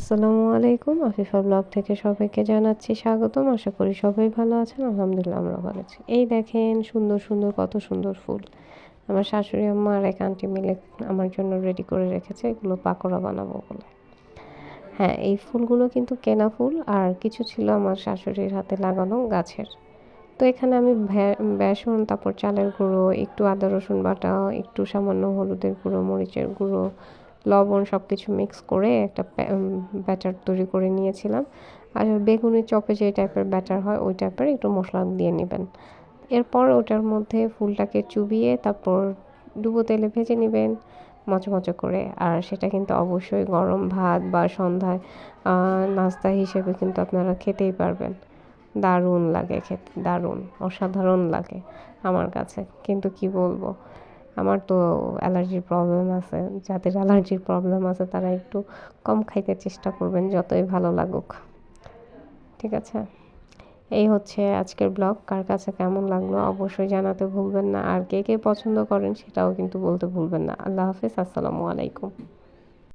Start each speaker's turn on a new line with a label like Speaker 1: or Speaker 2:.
Speaker 1: আসসালামু আলাইকুম। আফিফা ব্লগ থেকে সবাইকে জানাচ্ছি স্বাগতম। আশা করি সবাই ভালো আছেন। আলহামদুলিল্লাহ আমরা ভালো আছি। এই দেখেন সুন্দর, সুন্দর কত সুন্দর ফুল। আমার শাশুড়ি আম্মা আর এক আন্টি মিলে আমার জন্য রেডি করে রেখেছে এগুলো পাকোড়া বানাবো বলে। হ্যাঁ, এই ফুলগুলো কিন্তু কেনা ফুল আর কিছু ছিল আমার শাশুড়ির হাতে লাগানো গাছের। তো এখানে আমি বেসন, তারপর চালের গুঁড়ো, একটু আদা রসুন বাটা, একটু সামান্য হলুদের গুঁড়ো, মরিচের গুঁড়ো, লবণ সব কিছু মিক্স করে একটা ব্যাটার তৈরি করে নিয়েছিলাম। আর বেগুনি চপে যে টাইপের ব্যাটার হয় ওই টাইপের একটু মশলা দিয়ে নেবেন। এরপর ওটার মধ্যে ফুলটাকে চুবিয়ে তারপর ডুবো তেলে ভেজে নেবেন মচমচে করে। আর সেটা কিন্তু অবশ্যই গরম ভাত বা সন্ধ্যায় নাস্তা হিসেবে কিন্তু আপনারা খেতেই পারবেন। দারুণ লাগে খেতে, দারুণ অসাধারণ লাগে আমার কাছে। কিন্তু কি বলবো, আমার তো অ্যালার্জির প্রবলেম আছে। যাদের অ্যালার্জির প্রবলেম আছে তারা একটু কম খাইতে চেষ্টা করবেন যতই ভালো লাগুক। ঠিক আছে, এই হচ্ছে আজকের ব্লগ। কার কাছে কেমন লাগলো অবশ্যই জানাতে ভুলবেন না। আর কে কে পছন্দ করেন সেটাও কিন্তু বলতে ভুলবেন না। আল্লাহ হাফেজ, আসসালামু আলাইকুম।